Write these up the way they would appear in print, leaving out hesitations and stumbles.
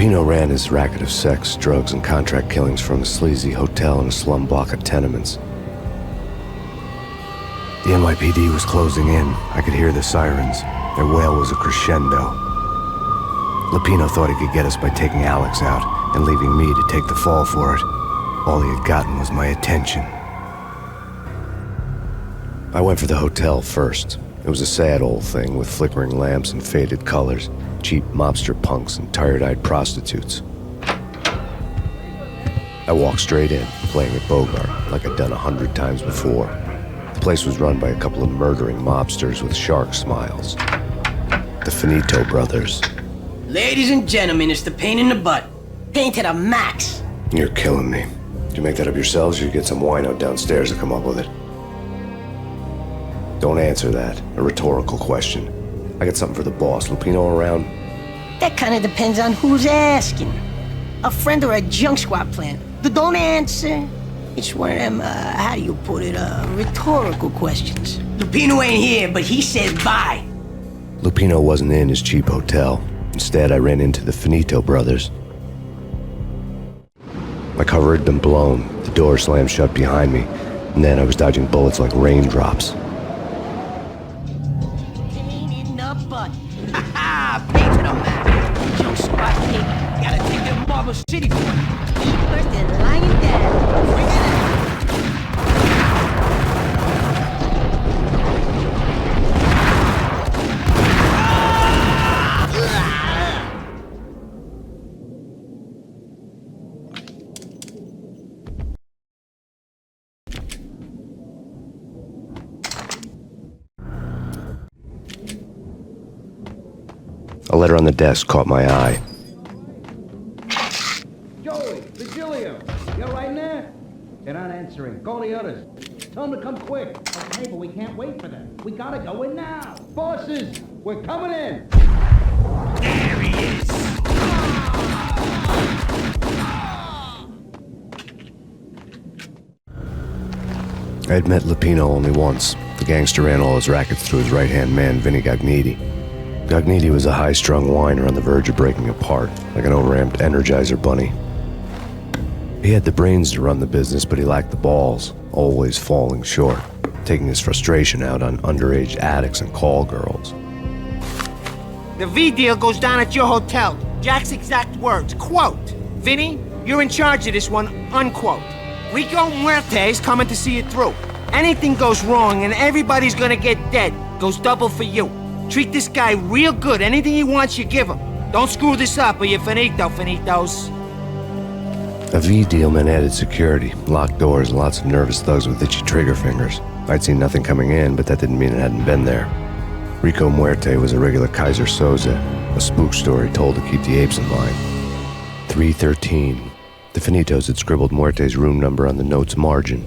Lupino ran his racket of sex, drugs, and contract killings from a sleazy hotel in a slum block of tenements. The NYPD was closing in. I could hear the sirens. Their wail was a crescendo. Lupino thought he could get us by taking Alex out and leaving me to take the fall for it. All he had gotten was my attention. I went for the hotel first. It was a sad old thing with flickering lamps and faded colors, cheap mobster punks and tired-eyed prostitutes. I walked straight in, playing at Bogart, like I'd done 100 times before. The place was run by a couple of murdering mobsters with shark smiles. The Finito brothers. Ladies and gentlemen, it's the Payne in the butt. Payne to the max. You're killing me. Did you make that up yourselves, or you get some wino downstairs to come up with it? Don't answer that. A rhetorical question. I got something for the boss. Lupino around? That kind of depends on who's asking. A friend or a junk squad plan. Don't answer. It's one of them, how do you put it, rhetorical questions. Lupino ain't here, but he said bye. Lupino wasn't in his cheap hotel. Instead, I ran into the Finito brothers. My cover had been blown. The door slammed shut behind me, and then I was dodging bullets like raindrops. Payne in the butt. Ha ha! Payne to the max. Junk squad kid. Gotta take them Marble City for it. Eat first and lying down. Bring it in. A letter on the desk caught my eye. Joey, Virgilio, you right in there? They're not answering. Call the others. Tell them to come quick. Okay, but we can't wait for them. We gotta go in now. Bosses, we're coming in. There he is. I had met Lupino only once. The gangster ran all his rackets through his right-hand man, Vinny Gagniti. Gagniti was a high-strung whiner on the verge of breaking apart, like an overamped Energizer bunny. He had the brains to run the business, but he lacked the balls, always falling short, taking his frustration out on underage addicts and call girls. The V deal goes down at your hotel. Jack's exact words, quote, "Vinny, you're in charge of this one," unquote. Rico Muerte's coming to see it through. Anything goes wrong and everybody's gonna get dead. Goes double for you. Treat this guy real good. Anything he wants, you give him. Don't screw this up or you're finito, finitos. A V deal meant added security, locked doors, and lots of nervous thugs with itchy trigger fingers. I'd seen nothing coming in, but that didn't mean it hadn't been there. Rico Muerte was a regular Kaiser Soze, a spook story told to keep the apes in line. 313. The Finitos had scribbled Muerte's room number on the note's margin.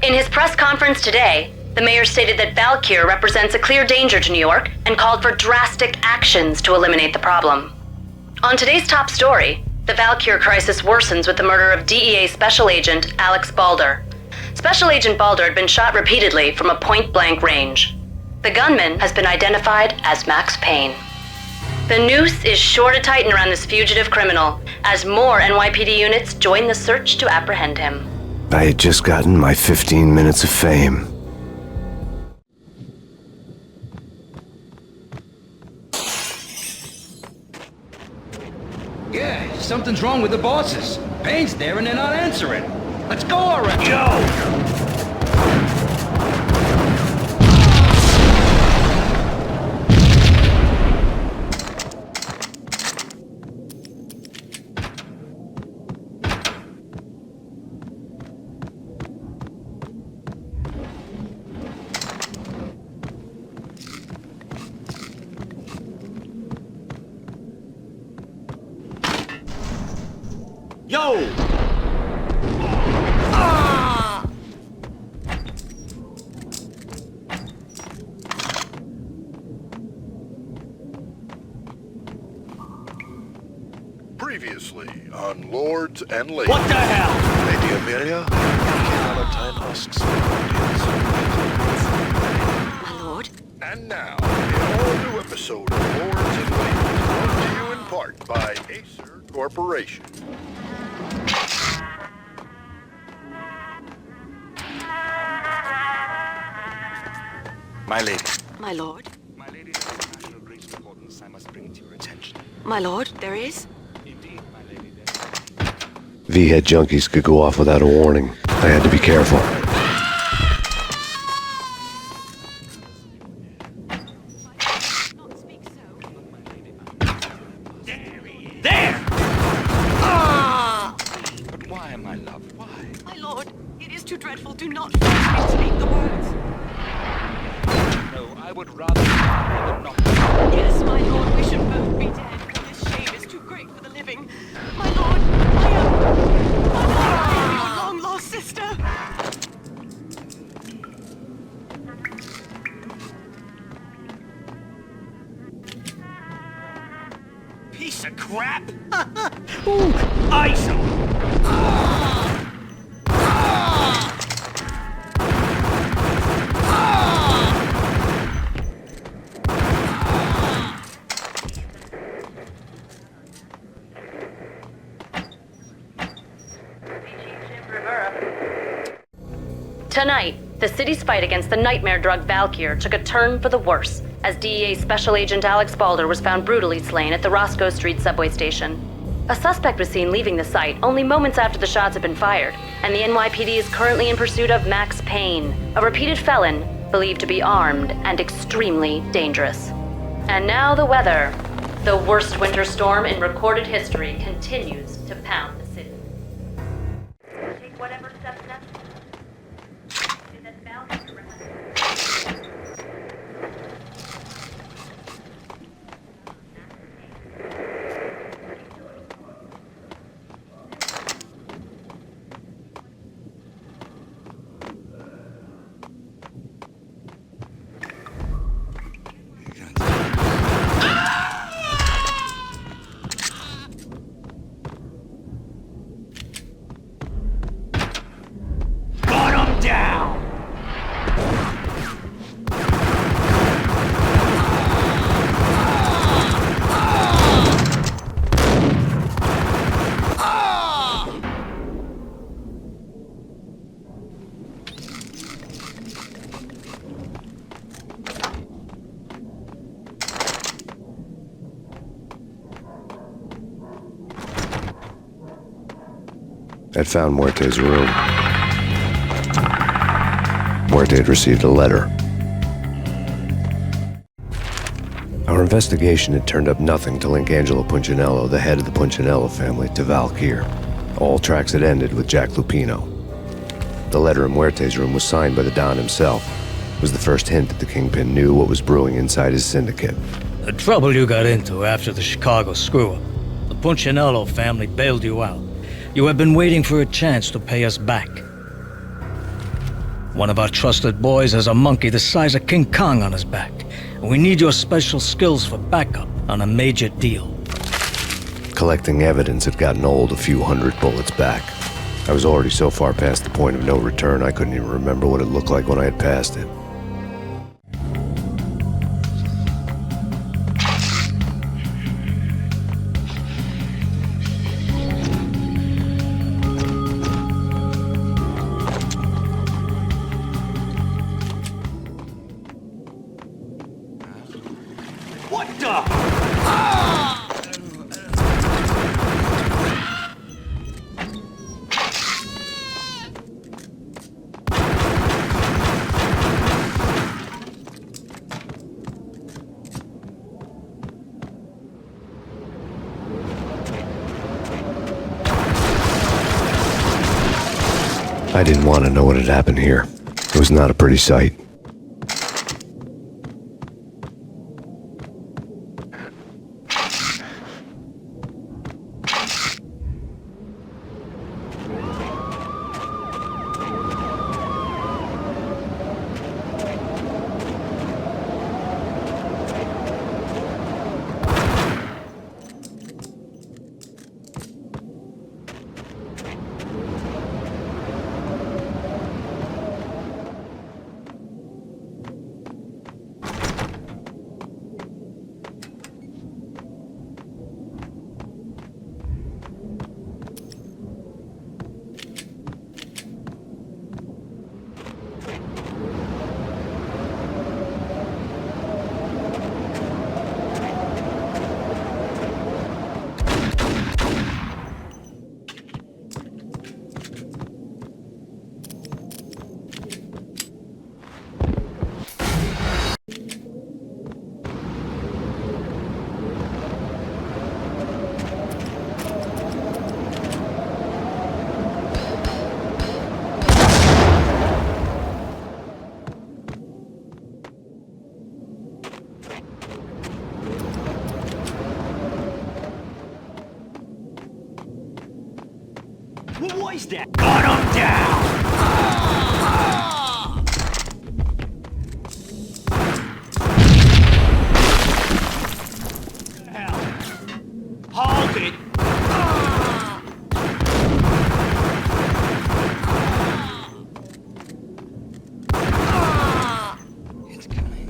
In his press conference today, the mayor stated that Valkyr represents a clear danger to New York and called for drastic actions to eliminate the problem. On today's top story, the Valkyr crisis worsens with the murder of DEA Special Agent Alex Balder. Special Agent Balder had been shot repeatedly from a point-blank range. The gunman has been identified as Max Payne. The noose is sure to tighten around this fugitive criminal as more NYPD units join the search to apprehend him. I had just gotten my 15 minutes of fame. Yeah, something's wrong with the bosses. Payne's there and they're not answering. Let's go already. Yo! Yo! Previously on Lords and Ladies. What the hell? Lady Amelia, Valentine asks for audience. My lord? And now, an all-new episode of Lords and Ladies, brought to you in part by Acer Corporation. My lady. My lord? My lady, there is a matter of great importance I must bring to your attention. My lord, there is? Indeed, my lady, there is. V-head junkies could go off without a warning. I had to be careful. Not speak so. There! But why, my love, why? My lord, it is too dreadful. Do not force me to speak the words. No, I would rather die than not. Yes, my lord, we should both be dead, for this shame is too great for the living. My lord, I am your long-lost sister. Piece of crap! Ooh, ISO! Tonight, the city's fight against the nightmare drug Valkyr took a turn for the worse, as DEA Special Agent Alex Balder was found brutally slain at the Roscoe Street subway station. A suspect was seen leaving the site only moments after the shots had been fired, and the NYPD is currently in pursuit of Max Payne, a repeated felon believed to be armed and extremely dangerous. And now the weather. The worst winter storm in recorded history continues to pound the city. Take whatever steps necessary. Got him down! I'd found Muerte's room. Muerte had received a letter. Our investigation had turned up nothing to link Angelo Punchinello, the head of the Punchinello family, to Valkyr. All tracks had ended with Jack Lupino. The letter in Muerte's room was signed by the Don himself. It was the first hint that the Kingpin knew what was brewing inside his syndicate. The trouble you got into after the Chicago screw-up. The Punchinello family bailed you out. You have been waiting for a chance to pay us back. One of our trusted boys has a monkey the size of King Kong on his back, and we need your special skills for backup on a major deal. Collecting evidence had gotten old a few hundred bullets back. I was already so far past the point of no return I couldn't even remember what it looked like when I had passed it. What the? I didn't want to know what had happened here. It was not a pretty sight. What was that? Gun him down! Hold it! It's coming.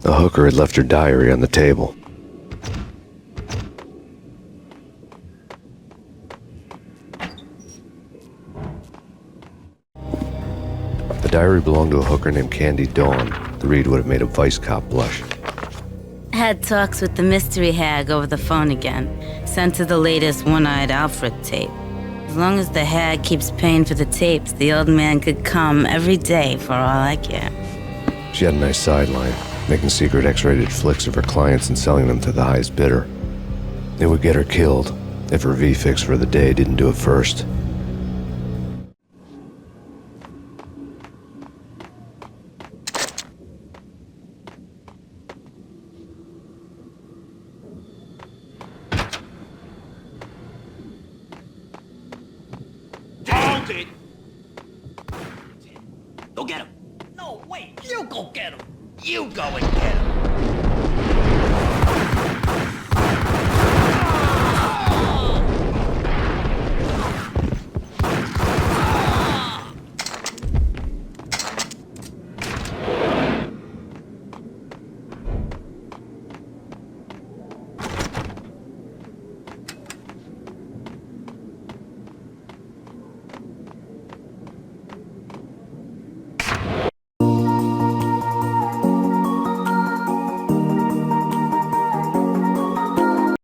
The hooker had left her diary on the table. The diary belonged to a hooker named Candy Dawn. The read would have made a vice cop blush. Had talks with the mystery hag over the phone again. Sent to the latest one-eyed Alfred tape. As long as the hag keeps paying for the tapes, the old man could come every day for all I care. She had a nice sideline, making secret X-rated flicks of her clients and selling them to the highest bidder. It would get her killed if her V-fix for the day didn't do it first. Hold it! Go get him! No, wait! You go get him! You go and get him!